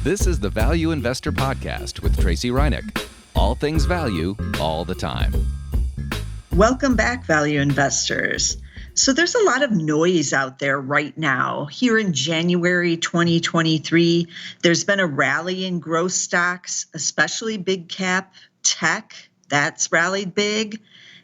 This is the Value Investor Podcast with Tracy Reinick. All things value, all the time. Welcome back, value investors. So there's a lot of noise out there right now. Here in January 2023, there's been a rally in growth stocks, especially big cap tech. That's rallied big.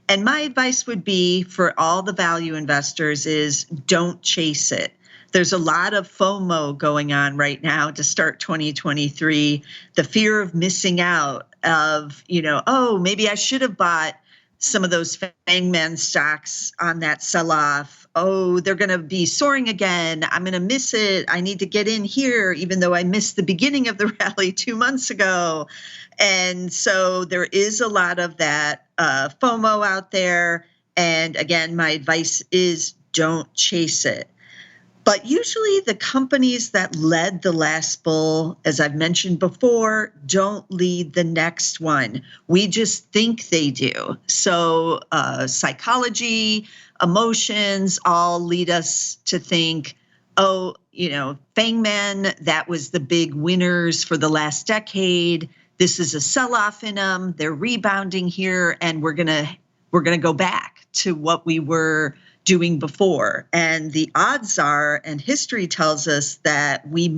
And my advice would be for all the value investors is don't chase it. There's a lot of FOMO going on right now to start 2023. The fear of missing out of, oh, maybe I should have bought some of those FANGMAN stocks on that sell-off. Oh, they're going to be soaring again. I'm going to miss it. I need to get in here, even though I missed the beginning of the rally 2 months ago. And so there is a lot of that FOMO out there. And again, my advice is don't chase it. But usually the companies that led the last bull, as I've mentioned before, don't lead the next one. We just think they do. So psychology, emotions all lead us to think, FANGMAN, that was the big winners for the last decade. This is a sell-off in them. They're rebounding here, and we're gonna go back to what we were doing before. And the odds are, and history tells us that we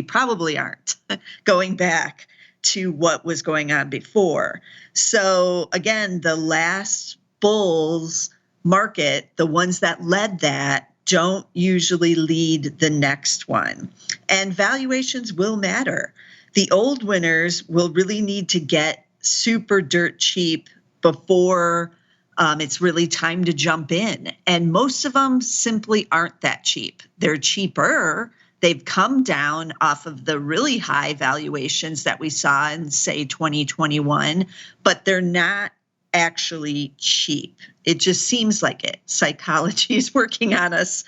probably aren't going back to what was going on before. So again, the last bulls market, the ones that led that, don't usually lead the next one. And valuations will matter. The old winners will really need to get super dirt cheap before it's really time to jump in. And most of them simply aren't that cheap. They're cheaper. They've come down off of the really high valuations that we saw in, say, 2021, but they're not actually cheap. It just seems like it. Psychology is working on us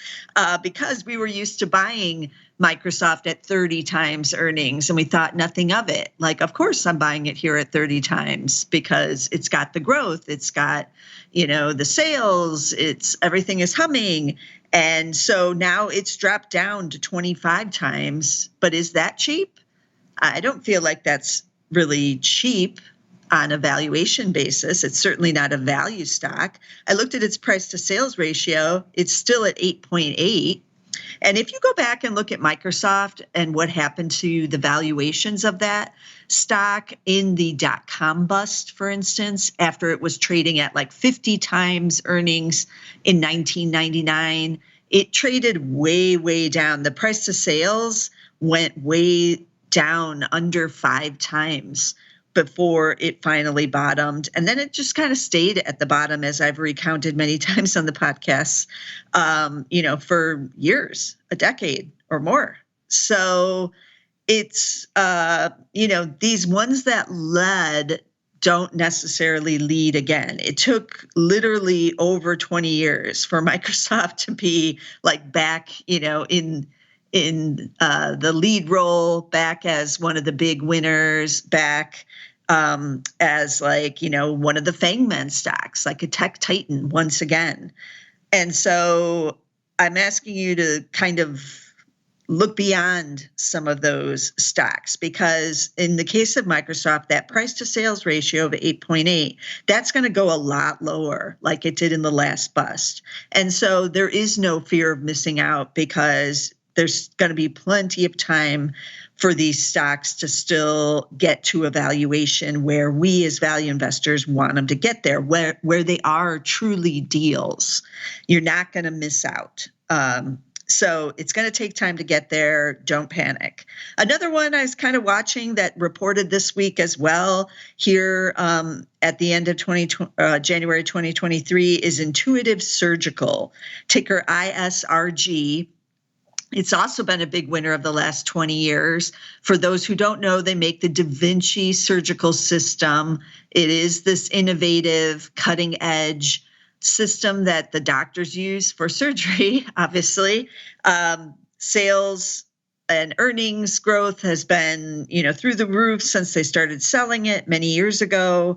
because we were used to buying Microsoft at 30 times earnings and we thought nothing of it. Like, of course, I'm buying it here at 30 times because it's got the growth, it's got, the sales, everything is humming. And so now it's dropped down to 25 times. But is that cheap? I don't feel like that's really cheap on a valuation basis. It's certainly not a value stock. I looked at its price to sales ratio. It's still at 8.8. And if you go back and look at Microsoft and what happened to the valuations of that stock in the dot-com bust, for instance, after it was trading at like 50 times earnings in 1999, it traded way, way down. The price to sales went way down under 5 times before it finally bottomed. And then it just kind of stayed at the bottom, as I've recounted many times on the podcast, for years, a decade or more. So it's, these ones that led don't necessarily lead again. It took literally over 20 years for Microsoft to be like back, in the lead role, back as one of the big winners, back as one of the FANGMAN stocks, like a tech titan once again. And so I'm asking you to kind of look beyond some of those stocks, because in the case of Microsoft, that price to sales ratio of 8.8, that's going to go a lot lower like it did in the last bust. And so there is no fear of missing out because there's going to be plenty of time for these stocks to still get to a valuation where we as value investors want them to get there, where they are truly deals. You're not going to miss out. So it's going to take time to get there. Don't panic. Another one I was kind of watching that reported this week as well here at the end of January 2023 is Intuitive Surgical, ticker ISRG. It's also been a big winner of the last 20 years. For those who don't know, they make the Da Vinci surgical system. It is this innovative, cutting edge system that the doctors use for surgery, obviously. Sales and earnings growth has been, through the roof since they started selling it many years ago.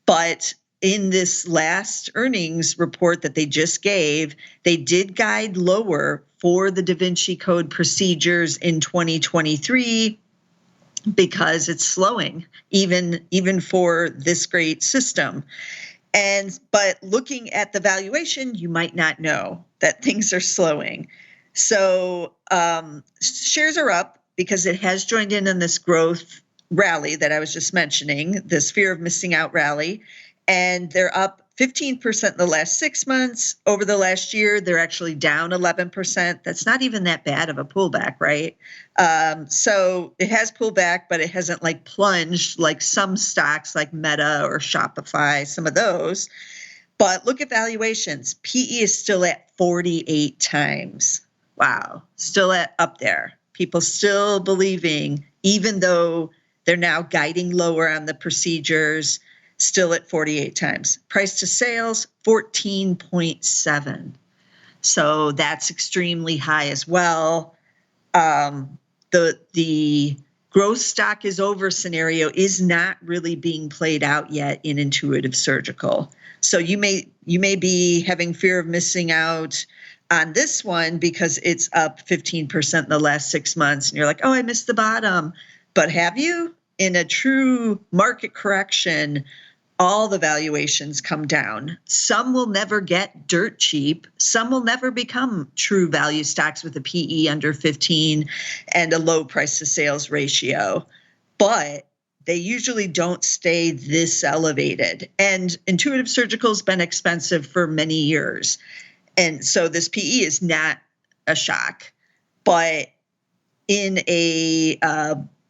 But in this last earnings report that they just gave, they did guide lower for the Da Vinci Code procedures in 2023. because it's slowing, even for this great system. But looking at the valuation, you might not know that things are slowing. So shares are up because it has joined in on this growth rally that I was just mentioning, this fear of missing out rally. And they're up 15% in the last 6 months. Over the last year, they're actually down 11%. That's not even that bad of a pullback, right? So it has pulled back, but it hasn't like plunged like some stocks like Meta or Shopify, some of those. But look at valuations. PE is still at 48 times. Wow, still up there. People still believing, even though they're now guiding lower on the procedures, still at 48 times. Price to sales, 14.7. So that's extremely high as well. The growth stock is over scenario is not really being played out yet in Intuitive Surgical. So you may be having fear of missing out on this one because it's up 15% in the last 6 months. And you're like, oh, I missed the bottom. But have you? In a true market correction, all the valuations come down. Some will never get dirt cheap. Some will never become true value stocks with a PE under 15 and a low price to sales ratio. But they usually don't stay this elevated. And Intuitive Surgical has been expensive for many years. And so this PE is not a shock. But in a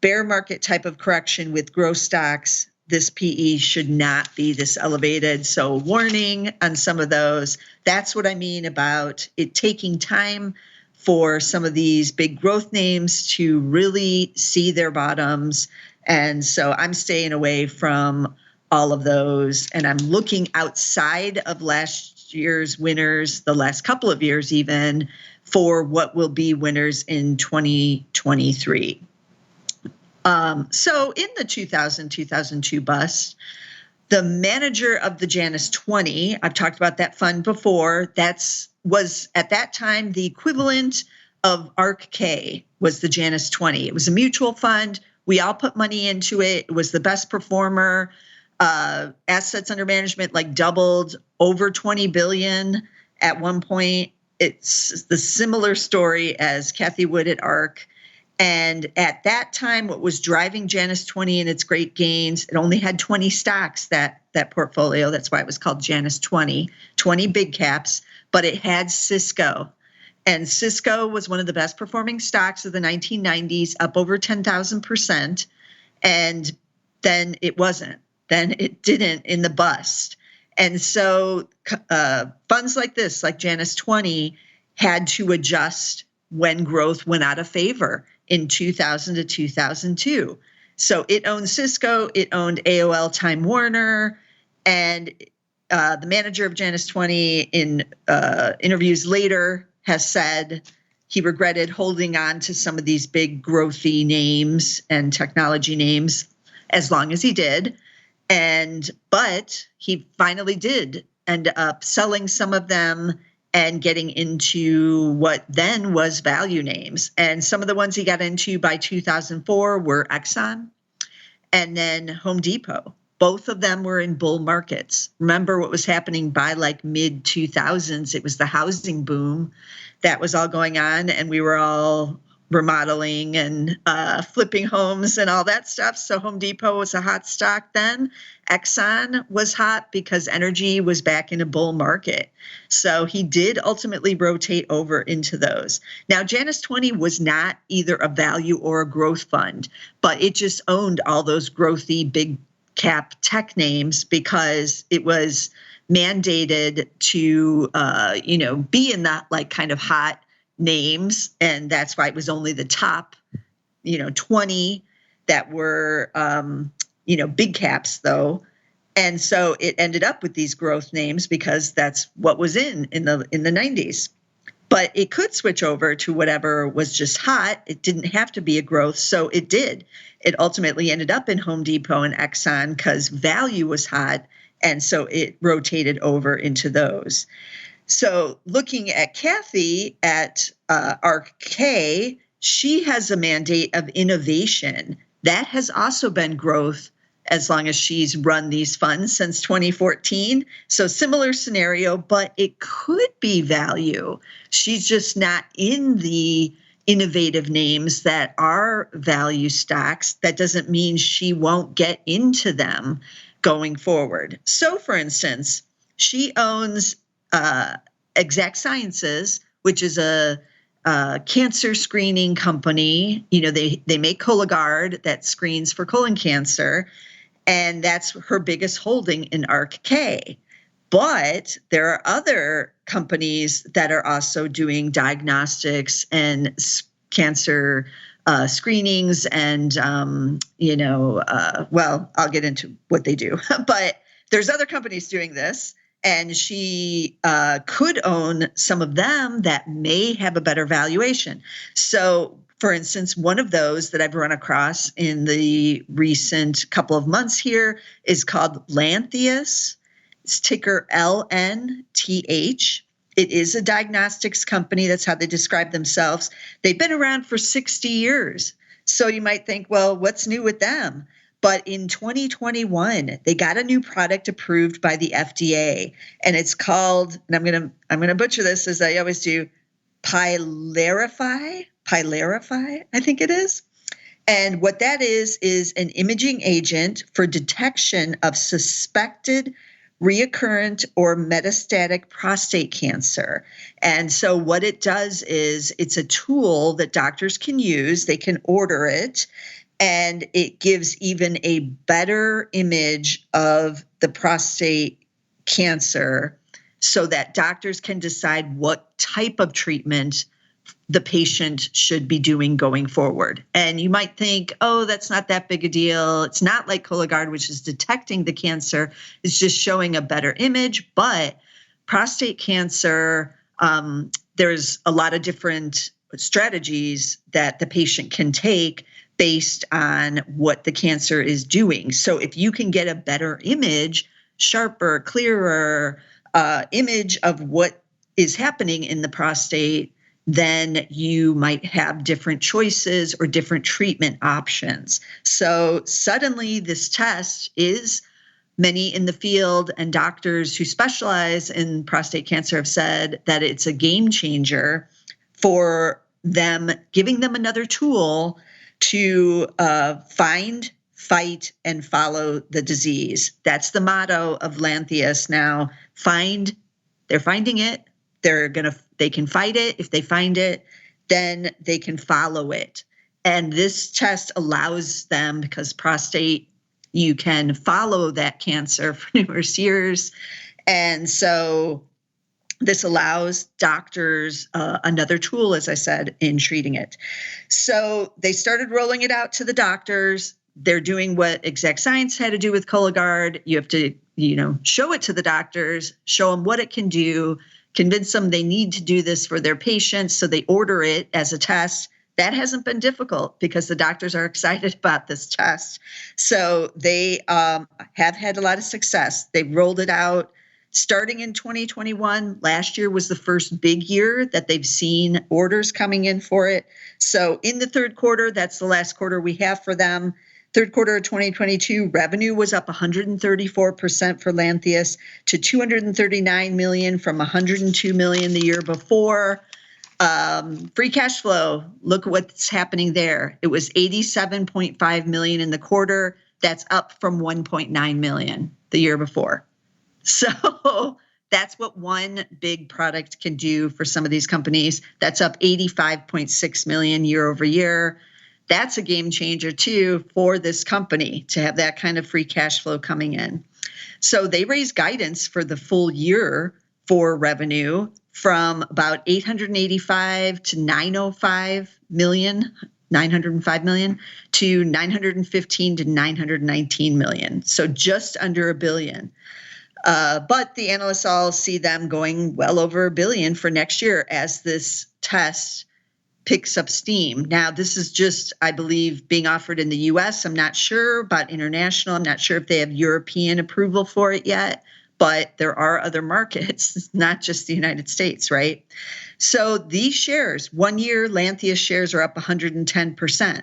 bear market type of correction with growth stocks, this PE should not be this elevated. So warning on some of those. That's what I mean about it taking time for some of these big growth names to really see their bottoms. And so I'm staying away from all of those. And I'm looking outside of last year's winners, the last couple of years even, for what will be winners in 2023. So in the 2002 bust, the manager of the Janus 20, I've talked about that fund before, was at that time the equivalent of ARK-K was the Janus 20. It was a mutual fund. We all put money into it. It was the best performer. Assets under management like doubled, over 20 billion at one point. It's the similar story as Cathie Wood at ARK. And at that time, what was driving Janus 20 and its great gains, it only had 20 stocks, that portfolio. That's why it was called Janus 20 big caps, but it had Cisco. And Cisco was one of the best performing stocks of the 1990s, up over 10,000%. And then it wasn't. Then it didn't in the bust. And so funds like this, like Janus 20, had to adjust when growth went out of favor in 2000 to 2002. So it owned Cisco, it owned AOL Time Warner, and the manager of Janus 20 in interviews later has said he regretted holding on to some of these big growthy names and technology names as long as he did. But he finally did end up selling some of them and getting into what then was value names. And some of the ones he got into by 2004 were Exxon and then Home Depot. Both of them were in bull markets. Remember what was happening by like mid 2000s? It was the housing boom that was all going on, and we were all remodeling and flipping homes and all that stuff. So Home Depot was a hot stock then. Exxon was hot because energy was back in a bull market. So he did ultimately rotate over into those. Now, Janus 20 was not either a value or a growth fund, but it just owned all those growthy big cap tech names because it was mandated to, be in that like kind of hot names. And that's why it was only the top, 20 that were, big caps though. And so it ended up with these growth names because that's what was in the 90s. But it could switch over to whatever was just hot. It didn't have to be a growth. So it did. It ultimately ended up in Home Depot and Exxon because value was hot. And so it rotated over into those. So looking at Cathie at ARK-K, she has a mandate of innovation That has also been growth as long as she's run these funds since 2014. So similar scenario, but it could be value. She's just not in the innovative names that are value stocks. That doesn't mean she won't get into them going forward. So for instance, she owns Exact Sciences, which is a cancer screening company. They make Cologuard that screens for colon cancer, and that's her biggest holding in ARC-K. But there are other companies that are also doing diagnostics and cancer screenings, and I'll get into what they do. But there's other companies doing this. And she could own some of them that may have a better valuation. So, for instance, one of those that I've run across in the recent couple of months here is called LNTH. It's ticker LNTH. It is a diagnostics company. That's how they describe themselves. They've been around for 60 years. So you might think, well, what's new with them? But in 2021, they got a new product approved by the FDA, and it's called, and I'm gonna butcher this as I always do, Pylarify, I think it is. And what that is an imaging agent for detection of suspected recurrent or metastatic prostate cancer. And so what it does is it's a tool that doctors can use. They can order it, and it gives even a better image of the prostate cancer so that doctors can decide what type of treatment the patient should be doing going forward. And you might think, oh, that's not that big a deal. It's not like Cologuard, which is detecting the cancer. It's just showing a better image. But prostate cancer, there's a lot of different strategies that the patient can take based on what the cancer is doing. So if you can get a better image, sharper, clearer image of what is happening in the prostate, then you might have different choices or different treatment options. So suddenly this test is, many in the field and doctors who specialize in prostate cancer have said that it's a game changer for them, giving them another tool to find, fight, and follow the disease. That's the motto of LNTH now. They're finding it. They can fight it. If they find it, then they can follow it. And this test allows them, because prostate, you can follow that cancer for numerous years. And so this allows doctors another tool, as I said, in treating it. So they started rolling it out to the doctors. They're doing what Exact Science had to do with Cologuard. You have to, show it to the doctors, show them what it can do, convince them they need to do this for their patients. So they order it as a test. That hasn't been difficult because the doctors are excited about this test. So they have had a lot of success. They rolled it out starting in 2021. Last year was the first big year that they've seen orders coming in for it. So in the third quarter, that's the last quarter we have for them. Third quarter of 2022, revenue was up 134% for LNTH to $239 million from $102 million the year before. Free cash flow, look at what's happening there. It was $87.5 million in the quarter. That's up from $1.9 million the year before. So that's what one big product can do for some of these companies. That's up $85.6 million year over year. That's a game changer too for this company to have that kind of free cash flow coming in. So they raised guidance for the full year for revenue from about 885 to 905 million, 905 million to 915 to 919 million. So just under $1 billion. But the analysts all see them going well over $1 billion for next year as this test picks up steam. Now, this is just, I believe, being offered in the US. I'm not sure about international. I'm not sure if they have European approval for it yet, but there are other markets, not just the United States, right? So these shares, 1 year, LNTH shares are up 110%.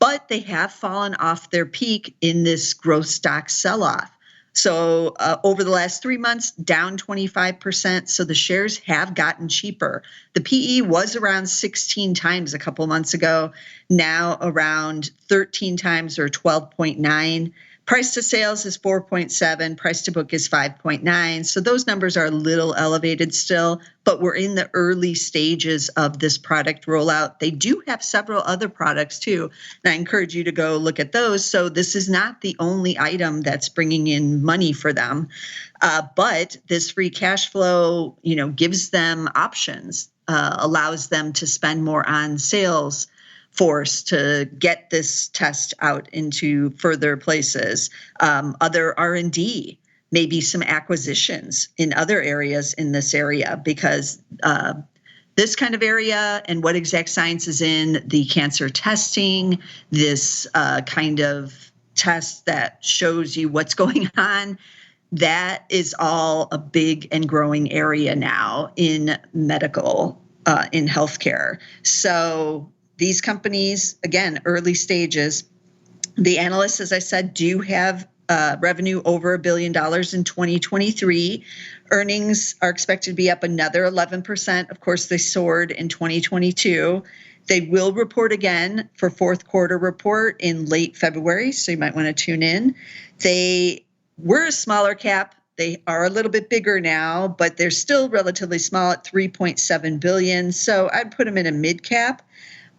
but they have fallen off their peak in this growth stock sell-off. So over the last 3 months, down 25%. So the shares have gotten cheaper. The PE was around 16 times a couple months ago, now around 13 times or 12.9. Price to sales is 4.7, price to book is 5.9. So those numbers are a little elevated still, but we're in the early stages of this product rollout. They do have several other products too, and I encourage you to go look at those. So this is not the only item that's bringing in money for them, but this free cash flow, gives them options, allows them to spend more on sales force to get this test out into further places, other R&D, maybe some acquisitions in other areas in this area, because this kind of area and what Exact Science is in, the cancer testing, this kind of test that shows you what's going on, that is all a big and growing area now in medical, in healthcare. So these companies, again, early stages. The analysts, as I said, do have revenue over $1 billion in 2023. Earnings are expected to be up another 11%. Of course, they soared in 2022. They will report again for fourth quarter report in late February, so you might want to tune in. They were a smaller cap. They are a little bit bigger now, but they're still relatively small at $3.7 billion. So I'd put them in a mid cap.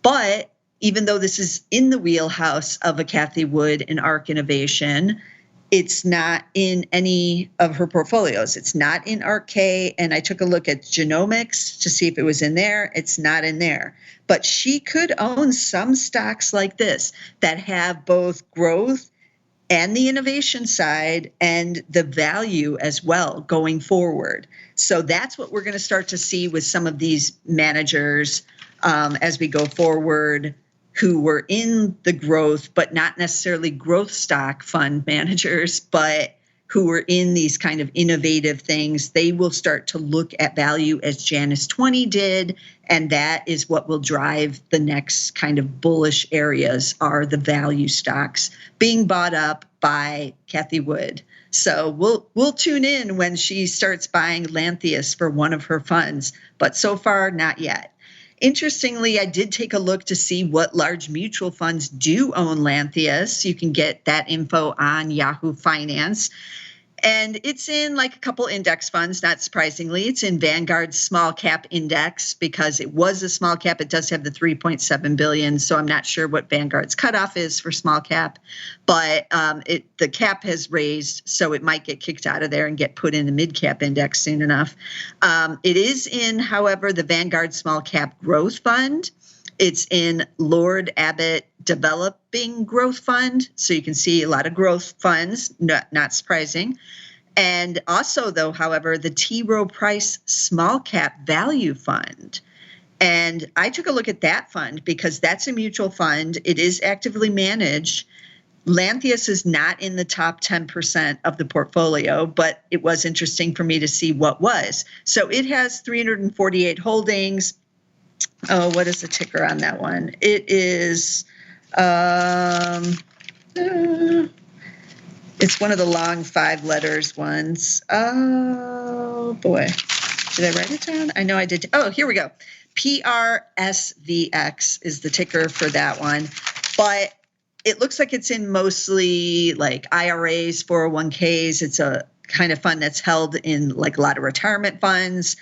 But even though this is in the wheelhouse of a Cathie Wood and ARC Innovation, it's not in any of her portfolios. It's not in ARC, and I took a look at genomics to see if it was in there. It's not in there. But she could own some stocks like this that have both growth and the innovation side and the value as well going forward. So that's what we're going to start to see with some of these managers as we go forward, who were in the growth, but not necessarily growth stock fund managers, but who were in these kind of innovative things. They will start to look at value as Janus 20 did, and that is what will drive the next kind of bullish areas, are the value stocks being bought up by Cathie Wood. So we'll tune in when she starts buying Lantheus for one of her funds, but so far not yet. Interestingly, I did take a look to see what large mutual funds do own Lantheus. You can get that info on Yahoo Finance. And it's in like a couple index funds, not surprisingly. It's in Vanguard's small cap index because it was a small cap. It does have the 3.7 billion. So I'm not sure what Vanguard's cutoff is for small cap, but the cap has raised, so it might get kicked out of there and get put in the mid cap index soon enough. It is in, however, the Vanguard Small Cap Growth Fund. It's in Lord Abbott Developing Growth Fund. So you can see a lot of growth funds, not surprising. And also, though, however, the T. Rowe Price Small Cap Value Fund. And I took a look at that fund because that's a mutual fund. It is actively managed. Lantheus is not in the top 10% of the portfolio, but it was interesting for me to see what was. So it has 348 holdings. Oh, what is the ticker on that one? It is, it's one of the long 5 letters ones. Oh, boy. Did I write it down? I know I did. Oh, here we go. PRSVX is the ticker for that one. But it looks like it's in mostly like IRAs, 401ks. It's a kind of fund that's held in like a lot of retirement funds.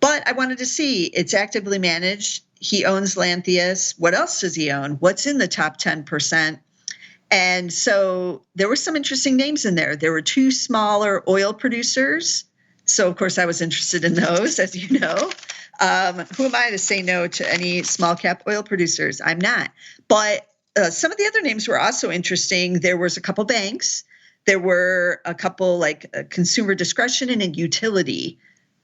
But I wanted to see, it's actively managed. He owns Lantheus. What else does he own? What's in the top 10%? And so there were some interesting names in there. There were 2 smaller oil producers. So, of course, I was interested in those, as you know. Who am I to say no to any small cap oil producers? I'm not. But some of the other names were also interesting. There was a couple banks. There were a couple like consumer discretion and a utility.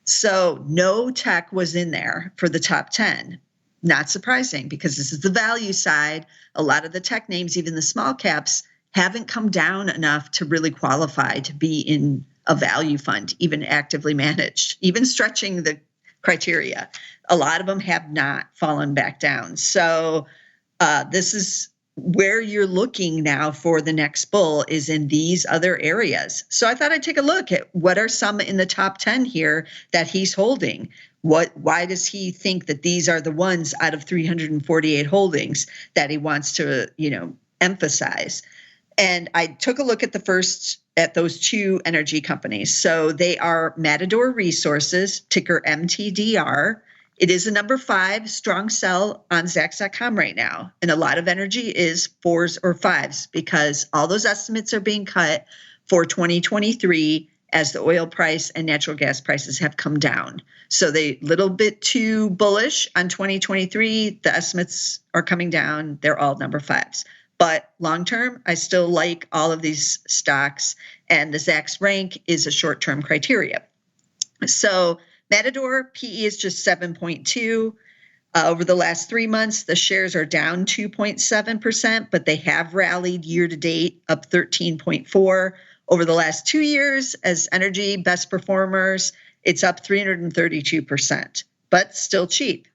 So no tech was in there for the top 10. Not surprising because this is the value side. A lot of the tech names, even the small caps, haven't come down enough to really qualify to be in a value fund, even actively managed, even stretching the criteria. A lot of them have not fallen back down. So this is where you're looking now for the next bull is in these other areas. So I thought I'd take a look at what are some in the top 10 here that he's holding. Why does he think that these are the ones out of 348 holdings that he wants to, emphasize? And I took a look at those two energy companies. So they are Matador Resources, ticker MTDR. It is a number 5 strong sell on Zacks.com right now. And a lot of energy is 4s or 5s because all those estimates are being cut for 2023 as the oil price and natural gas prices have come down. So they little bit too bullish on 2023. The estimates are coming down. They're all number 5s. But long term, I still like all of these stocks. And the Zacks rank is a short-term criteria. So Matador PE is just 7.2. Over the last 3 months, the shares are down 2.7%, but they have rallied year to date up 13.4. Over the last 2 years, as energy best performers, it's up 332%, but still cheap.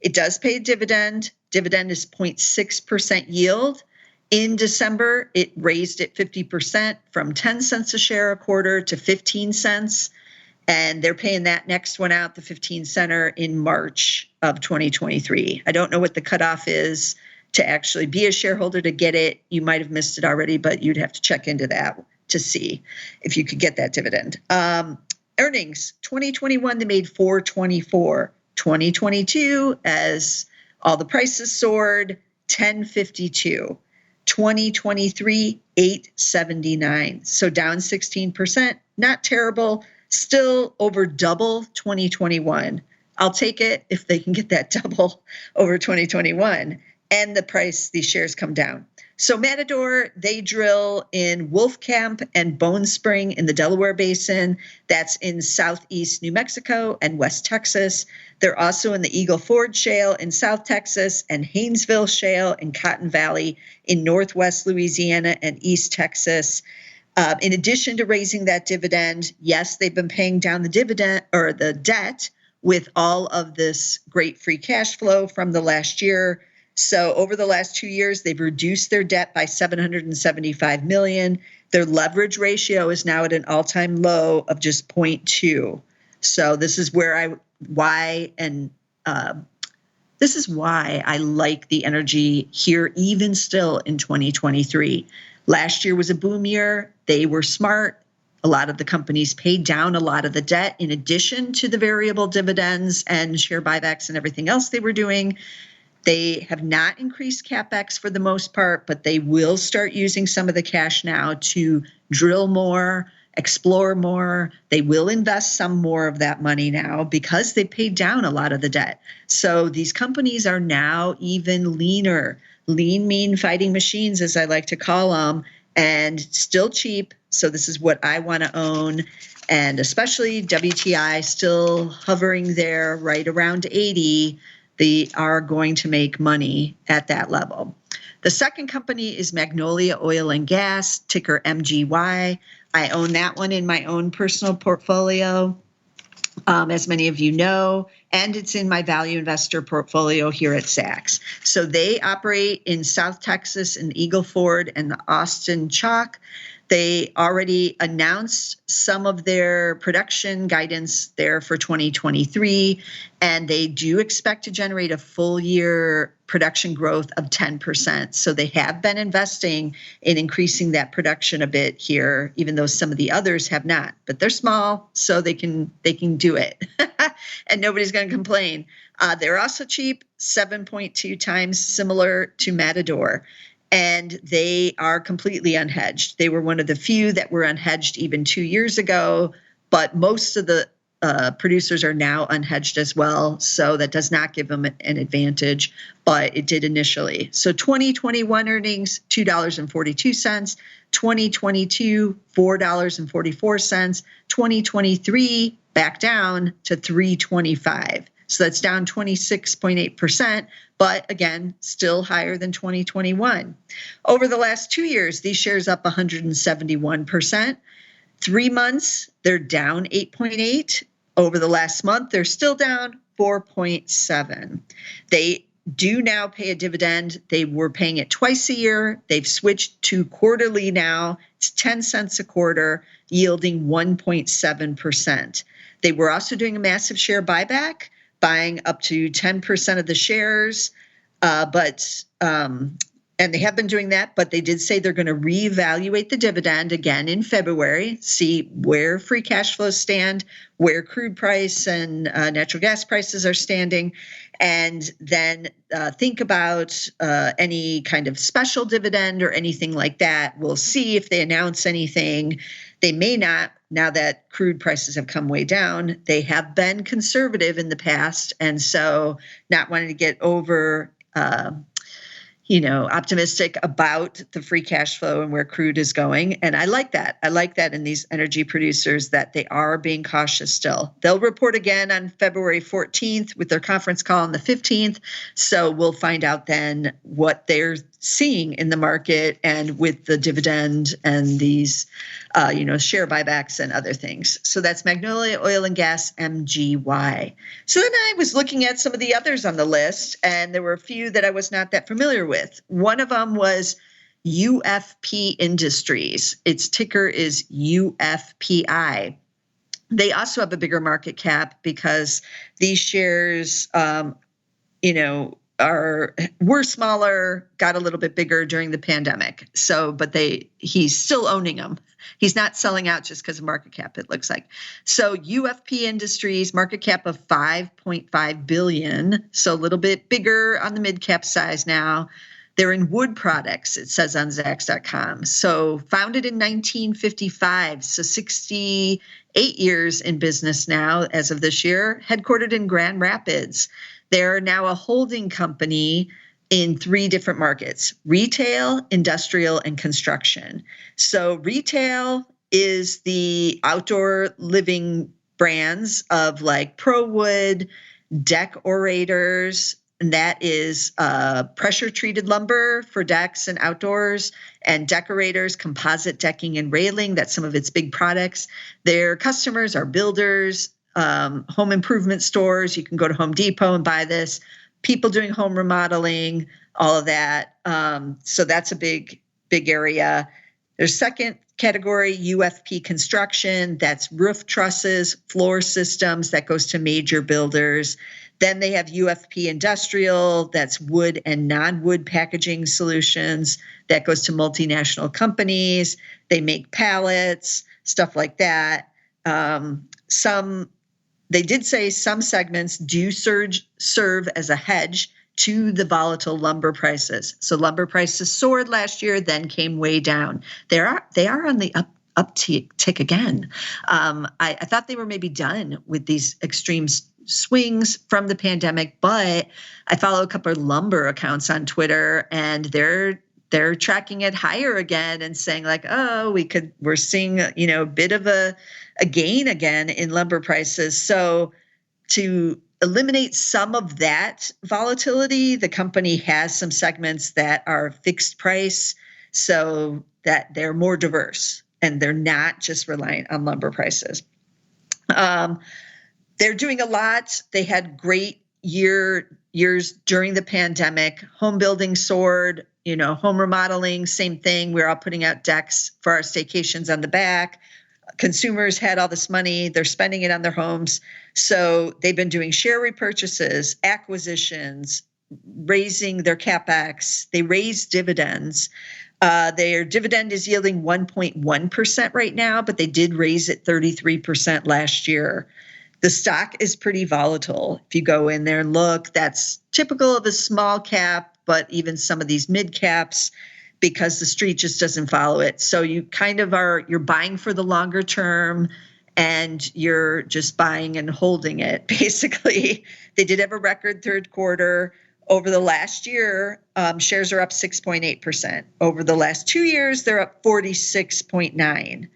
It does pay a dividend. Dividend is 0.6% yield. In December, it raised it 50% from 10 cents a share a quarter to 15 cents. And they're paying that next one out, the 15 center, in March of 2023. I don't know what the cutoff is to actually be a shareholder to get it. You might have missed it already, but you'd have to check into that to see if you could get that dividend. Earnings, 2021, they made $4.24. 2022, as all the prices soared, $10.52. 2023, $8.79. So down 16%, not terrible. Still over double 2021. I'll take it if they can get that double over 2021 and the price, these shares come down. So Matador, they drill in Wolfcamp and Bone Spring in the Delaware Basin. That's in southeast New Mexico and West Texas. They're also in the Eagle Ford Shale in South Texas and Haynesville Shale in Cotton Valley in Northwest Louisiana and East Texas. In addition to raising that dividend, yes, they've been paying down the dividend or the debt with all of this great free cash flow from the last year. So over the last 2 years, they've reduced their debt by $775 million. Their leverage ratio is now at an all-time low of just 0.2. So this is why I like the energy here, even still in 2023. Last year was a boom year. They were smart. A lot of the companies paid down a lot of the debt in addition to the variable dividends and share buybacks and everything else they were doing. They have not increased CapEx for the most part, but they will start using some of the cash now to drill more, explore more. They will invest some more of that money now because they paid down a lot of the debt. So these companies are now even leaner, lean, mean fighting machines, as I like to call them, and still cheap. So this is what I want to own. And especially WTI still hovering there right around 80. They are going to make money at that level. The second company is Magnolia Oil and Gas, ticker MGY. I own that one in my own personal portfolio, as many of you know, and it's in my value investor portfolio here at Zacks. So they operate in South Texas and Eagle Ford and the Austin Chalk. They already announced some of their production guidance there for 2023, and they do expect to generate a full year production growth of 10%. So they have been investing in increasing that production a bit here, even though some of the others have not. But they're small, so they can do it, and nobody's going to complain. They're also cheap, 7.2 times, similar to Matador. And they are completely unhedged. They were one of the few that were unhedged even 2 years ago, but most of the producers are now unhedged as well. So that does not give them an advantage, but it did initially. So 2021 earnings, $2.42. 2022, $4.44. 2023, back down to $3.25. So that's down 26.8%, but again, still higher than 2021. Over the last 2 years, these shares up 171%. 3 months, they're down 8.8. Over the last month, they're still down 4.7. They do now pay a dividend. They were paying it twice a year. They've switched to quarterly now. It's 10 cents a quarter, yielding 1.7%. They were also doing a massive share buyback, buying up to 10% of the shares. And they have been doing that, but they did say they're going to reevaluate the dividend again in February, see where free cash flows stand, where crude price and natural gas prices are standing, and then think about any kind of special dividend or anything like that. We'll see if they announce anything. They may not, now that crude prices have come way down. They have been conservative in the past, and so not wanting to get over optimistic about the free cash flow and where crude is going. And I like that. I like that in these energy producers that they are being cautious still. They'll report again on February 14th with their conference call on the 15th. So we'll find out then what they're seeing in the market and with the dividend and these, share buybacks and other things. So that's Magnolia Oil and Gas, MGY. So then I was looking at some of the others on the list, and there were a few that I was not that familiar with. One of them was UFP Industries. Its ticker is UFPI. They also have a bigger market cap because these shares, were smaller, got a little bit bigger during the pandemic. So, but he's still owning them. He's not selling out just because of market cap, it looks like. So UFP Industries, market cap of 5.5 billion. So a little bit bigger on the mid cap size now. They're in wood products, it says on Zacks.com. So founded in 1955, so 68 years in business now as of this year, headquartered in Grand Rapids. They're now a holding company in 3 different markets: retail, industrial, and construction. So retail is the outdoor living brands of like ProWood, Deck Orators, and that is pressure-treated lumber for decks and outdoors, and Decorators, composite decking and railing. That's some of its big products. Their customers are builders, home improvement stores. You can go to Home Depot and buy this. People doing home remodeling, all of that. So that's a big area. There's second category, UFP Construction. That's roof trusses, floor systems. That goes to major builders. Then they have UFP Industrial. That's wood and non-wood packaging solutions. That goes to multinational companies. They make pallets, stuff like that. They did say some segments do serve as a hedge to the volatile lumber prices. So lumber prices soared last year, then came way down. They are on the uptick again. I thought they were maybe done with these extreme swings from the pandemic, but I follow a couple of lumber accounts on Twitter, and they're tracking it higher again and saying like, oh, we're seeing a bit of a gain again in lumber prices. So to eliminate some of that volatility, the company has some segments that are fixed price so that they're more diverse and they're not just reliant on lumber prices. They're doing a lot. They had great years during the pandemic. Home building soared, home remodeling, same thing. We're all putting out decks for our staycations on the back. Consumers had all this money. They're spending it on their homes. So they've been doing share repurchases, acquisitions, raising their CapEx. They raised dividends. Their dividend is yielding 1.1% right now, but they did raise it 33% last year. The stock is pretty volatile. If you go in there and look, that's typical of a small cap, but even some of these mid caps, because the street just doesn't follow it. So you kind of you're buying for the longer term and you're just buying and holding it, basically. They did have a record third quarter. Over the last year, shares are up 6.8%. Over the last 2 years, they're up 46.9%.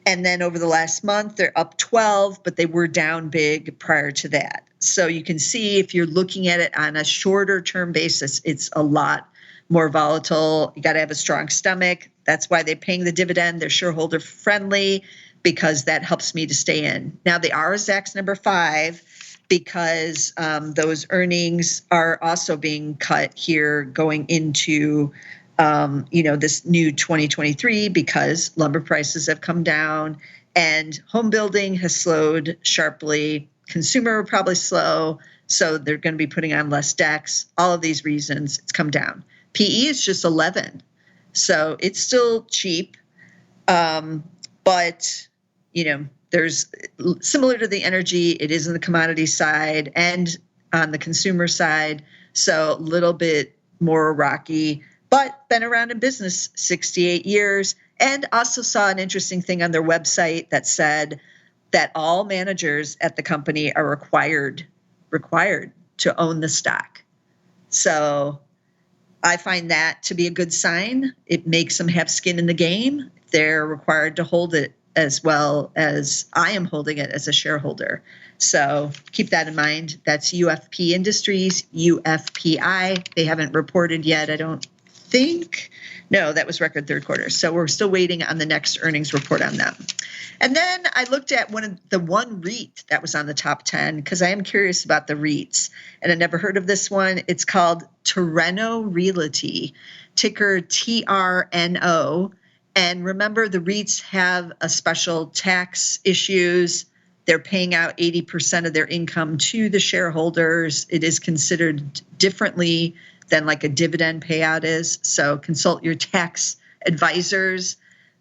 And then over the last month, they're up 12, but they were down big prior to that. So you can see if you're looking at it on a shorter term basis, it's a lot more volatile. You got to have a strong stomach. That's why they're paying the dividend. They're shareholder friendly because that helps me to stay in. Now they are Zacks number 5. because those earnings are also being cut here going into this new 2023 because lumber prices have come down and home building has slowed sharply. Consumer will probably slow, so they're going to be putting on less decks. All of these reasons, it's come down. PE is just 11, so it's still cheap, but there's similar to the energy. It is in the commodity side and on the consumer side, so a little bit more rocky, but been around in business 68 years. And also saw an interesting thing on their website that said that all managers at the company are required to own the stock. So I find that to be a good sign. It makes them have skin in the game. They're required to hold it as well as I am holding it as a shareholder. So keep that in mind. That's UFP Industries, UFPI. They haven't reported yet, I don't think. No, that was record third quarter. So we're still waiting on the next earnings report on them. And then I looked at one REIT that was on the top 10 because I am curious about the REITs. And I never heard of this one. It's called TRNO Realty, ticker TRNO. And remember, the REITs have a special tax issues. They're paying out 80% of their income to the shareholders. It is considered differently than like a dividend payout is. So consult your tax advisors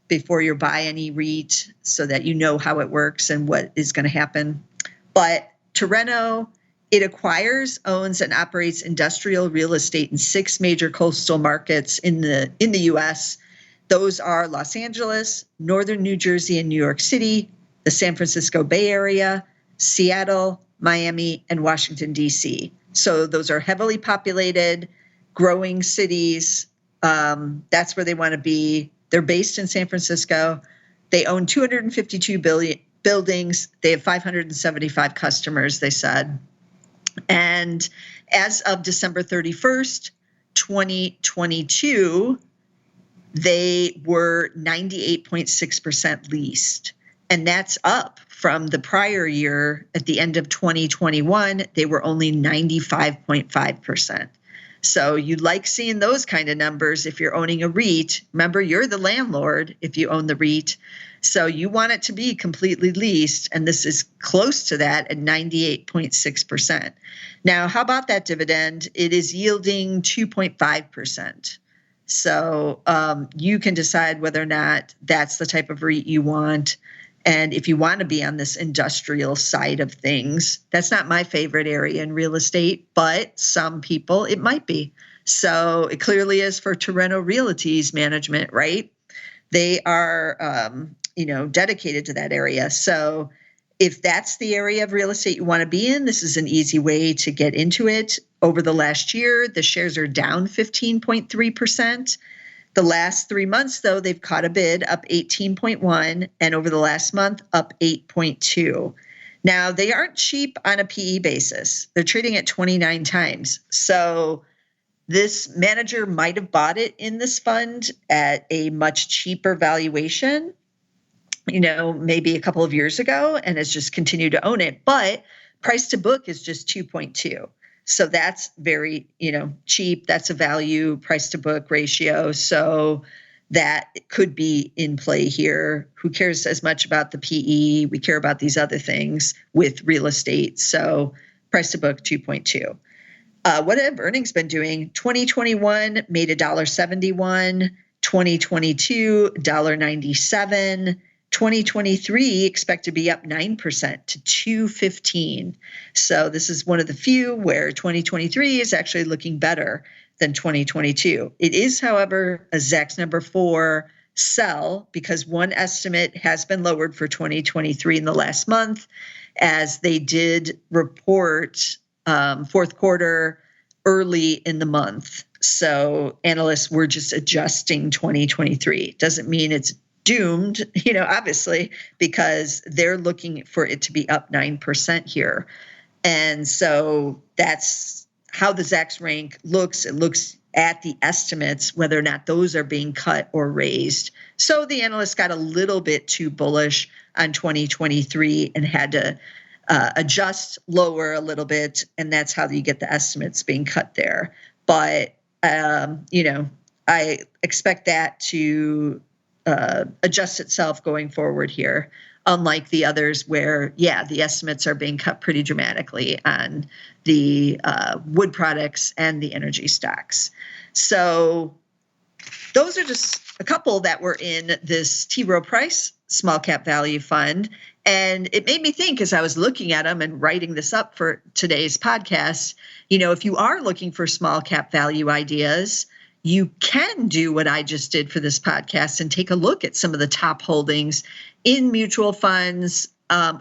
before you buy any REIT so that you know how it works and what is going to happen. But TRNO, it acquires, owns, and operates industrial real estate in 6 major coastal markets in the U.S. Those are Los Angeles, Northern New Jersey and New York City, the San Francisco Bay Area, Seattle, Miami, and Washington, D.C. So those are heavily populated, growing cities. That's where they want to be. They're based in San Francisco. They own 252 buildings. They have 575 customers, they said. And as of December 31st, 2022, they were 98.6% leased. And that's up from the prior year. At the end of 2021, they were only 95.5%. So you like seeing those kind of numbers if you're owning a REIT. Remember, you're the landlord if you own the REIT. So you want it to be completely leased, and this is close to that at 98.6%. Now, how about that dividend? It is yielding 2.5%. So you can decide whether or not that's the type of REIT you want. And if you want to be on this industrial side of things, that's not my favorite area in real estate, but some people it might be. So it clearly is for TRNO Realty's management, right? They are, dedicated to that area. So if that's the area of real estate you want to be in, this is an easy way to get into it. Over the last year, the shares are down 15.3%. The last 3 months, though, they've caught a bid up 18.1, and over the last month, up 8.2. Now, they aren't cheap on a PE basis. They're trading at 29 times. So this manager might have bought it in this fund at a much cheaper valuation, maybe a couple of years ago, and has just continued to own it. But price to book is just 2.2. So that's very, cheap. That's a value price to book ratio. So that could be in play here. Who cares as much about the PE? We care about these other things with real estate. So price to book 2.2. What have earnings been doing? 2021 made $1.71. 2022 $1.97. 2023 expect to be up 9% to $2.15. So this is one of the few where 2023 is actually looking better than 2022. It is, however, a Zacks number 4 sell because one estimate has been lowered for 2023 in the last month, as they did report fourth quarter early in the month. So analysts were just adjusting 2023. Doesn't mean it's doomed, obviously, because they're looking for it to be up 9% here. And so that's how the Zacks rank looks. It looks at the estimates, whether or not those are being cut or raised. So the analysts got a little bit too bullish on 2023 and had to adjust lower a little bit, and that's how you get the estimates being cut there. But I expect that to adjust itself going forward here, unlike the others where, the estimates are being cut pretty dramatically on the wood products and the energy stocks. So those are just a couple that were in this T. Rowe Price Small Cap Value Fund. And it made me think as I was looking at them and writing this up for today's podcast, if you are looking for small cap value ideas, you can do what I just did for this podcast and take a look at some of the top holdings in mutual funds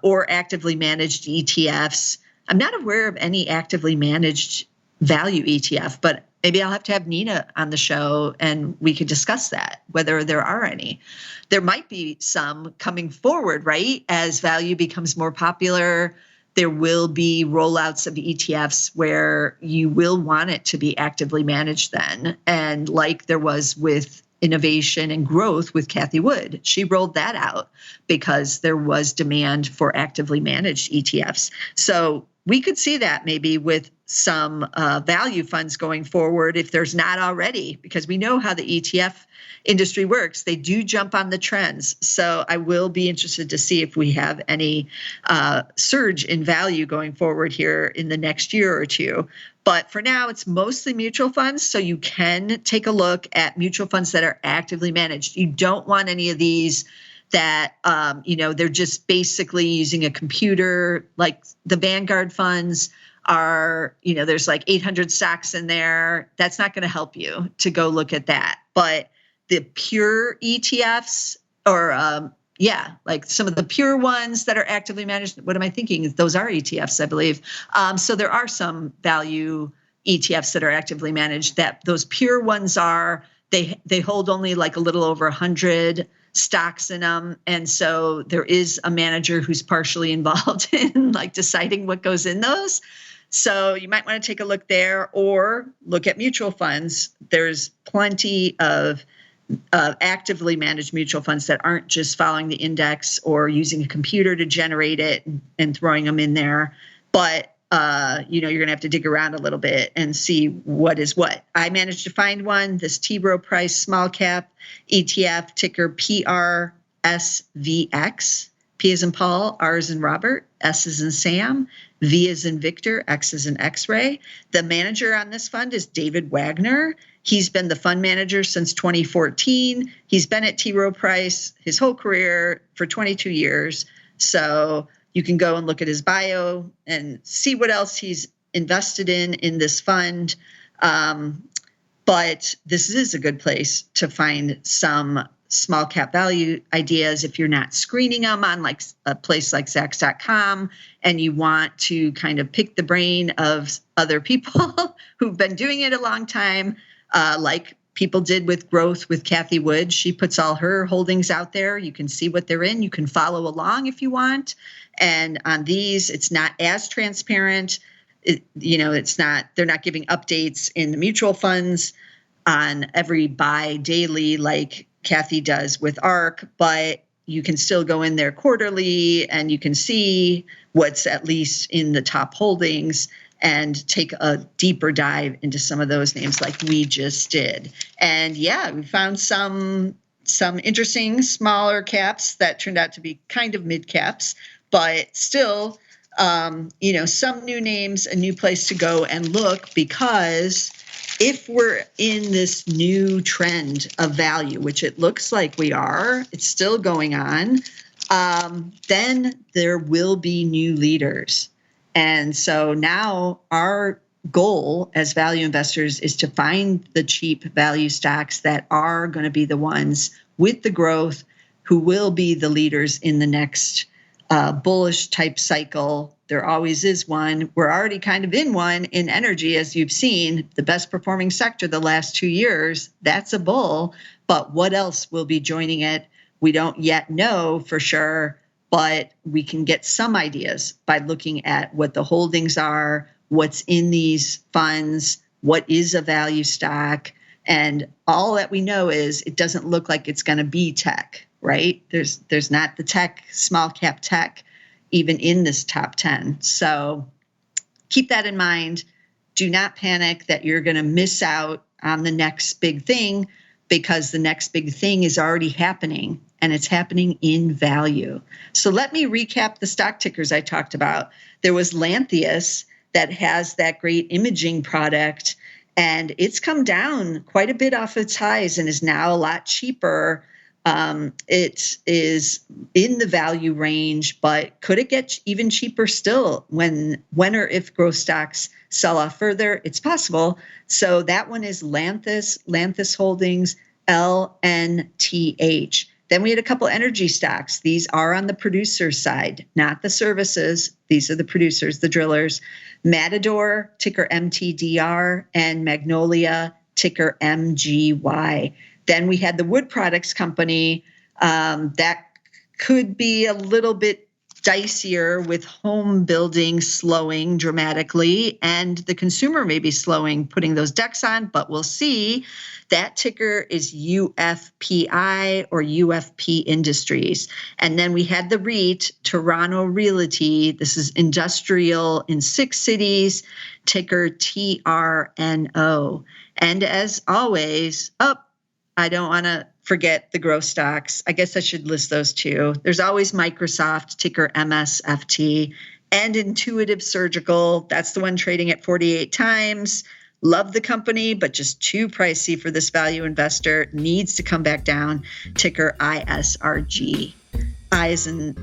or actively managed ETFs. I'm not aware of any actively managed value ETF, but maybe I'll have to have Nina on the show and we could discuss that, whether there are any. There might be some coming forward, right? As value becomes more popular, there will be rollouts of ETFs where you will want it to be actively managed then. And like there was with innovation and growth with Cathie Wood, she rolled that out because there was demand for actively managed ETFs. So we could see that maybe with some value funds going forward if there's not already, because we know how the ETF industry works. They do jump on the trends. So I will be interested to see if we have any surge in value going forward here in the next year or two. But for now, it's mostly mutual funds. So you can take a look at mutual funds that are actively managed. You don't want any of these that, they're just basically using a computer, like the Vanguard funds are, there's like 800 stocks in there. That's not going to help you to go look at that. But the pure ETFs or, like some of the pure ones that are actively managed, what am I thinking? Those are ETFs, I believe. So there are some value ETFs that are actively managed that those pure ones are, they hold only like a little over 100 stocks in them. And so there is a manager who's partially involved in like deciding what goes in those. So you might want to take a look there or look at mutual funds. There's plenty of actively managed mutual funds that aren't just following the index or using a computer to generate it and throwing them in there. But you're going to have to dig around a little bit and see what is what. I managed to find one, this T. Rowe Price Small Cap ETF, ticker PRSVX. P as in Paul, R as in Robert, S as in Sam, V as in Victor, X as in X-ray. The manager on this fund is David Wagner. He's been the fund manager since 2014. He's been at T. Rowe Price his whole career for 22 years. So you can go and look at his bio and see what else he's invested in this fund. But this is a good place to find some small cap value ideas if you're not screening them on like a place like Zacks.com and you want to kind of pick the brain of other people who've been doing it a long time, like people did with growth with Cathie Wood. She puts all her holdings out there. You can see what they're in. You can follow along if you want. And on these, it's not as transparent. It's not, they're not giving updates in the mutual funds on every buy daily like Cathie does with ARC, but you can still go in there quarterly and you can see what's at least in the top holdings and take a deeper dive into some of those names like we just did. And we found some interesting smaller caps that turned out to be kind of mid caps, but still, some new names, a new place to go and look, because if we're in this new trend of value, which it looks like we are, it's still going on, then there will be new leaders. And so now our goal as value investors is to find the cheap value stocks that are going to be the ones with the growth who will be the leaders in the next bullish type cycle. There always is one. We're already kind of in one in energy, as you've seen, the best performing sector the last 2 years. That's a bull. But what else will be joining it? We don't yet know for sure, but we can get some ideas by looking at what the holdings are, what's in these funds, what is a value stock. And all that we know is it doesn't look like it's going to be tech, right? There's not the tech, small cap tech even in this top 10. So keep that in mind. Do not panic that you're going to miss out on the next big thing, because the next big thing is already happening, and it's happening in value. So let me recap the stock tickers I talked about. There was LNTH that has that great imaging product, and it's come down quite a bit off its highs and is now a lot cheaper. It is in the value range, but could it get even cheaper still when or if growth stocks sell off further? It's possible. So that one is LNTH Holdings, LNTH. Then we had a couple energy stocks. These are on the producer side, not the services. These are the producers, the drillers. Matador, ticker MTDR, and Magnolia, ticker MGY. Then we had the wood products company. That could be a little bit dicier with home building slowing dramatically, and the consumer may be slowing, putting those decks on, but we'll see. That ticker is UFPI or UFP Industries. And then we had the REIT, TRNO Realty. This is industrial in 6 cities, ticker TRNO. And as always, I don't want to forget the growth stocks. I guess I should list those too. There's always Microsoft, ticker MSFT, and Intuitive Surgical. That's the one trading at 48 times. Love the company, but just too pricey for this value investor. Needs to come back down, ticker ISRG. I as in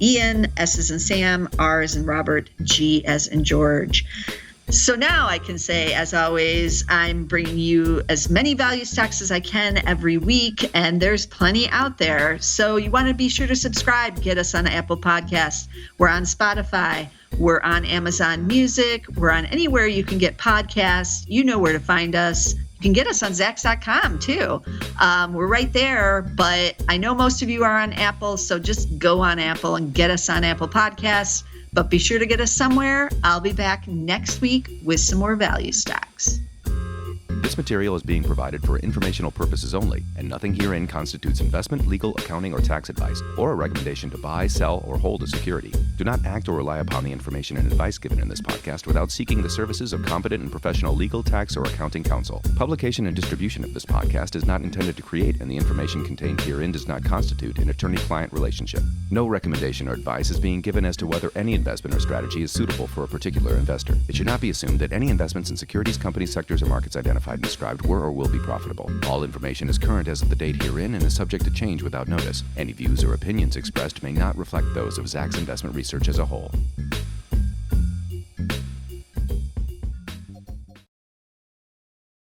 Ian, S as in Sam, R as in Robert, G as in George. So now I can say, as always, I'm bringing you as many value stocks as I can every week, and there's plenty out there. So you want to be sure to subscribe. Get us on Apple Podcasts. We're on Spotify. We're on Amazon Music. We're on anywhere you can get podcasts. You know where to find us. You can get us on Zacks.com too. We're right there, but I know most of you are on Apple, so just go on Apple and get us on Apple Podcasts. But be sure to get us somewhere. I'll be back next week with some more value stocks. This material is being provided for informational purposes only, and nothing herein constitutes investment, legal, accounting, or tax advice, or a recommendation to buy, sell, or hold a security. Do not act or rely upon the information and advice given in this podcast without seeking the services of competent and professional legal, tax, or accounting counsel. Publication and distribution of this podcast is not intended to create, and the information contained herein does not constitute an attorney-client relationship. No recommendation or advice is being given as to whether any investment or strategy is suitable for a particular investor. It should not be assumed that any investments in securities, companies, sectors, or markets identified and described were or will be profitable. All information is current as of the date herein and is subject to change without notice. Any views or opinions expressed may not reflect those of Zacks Investment Research as a whole.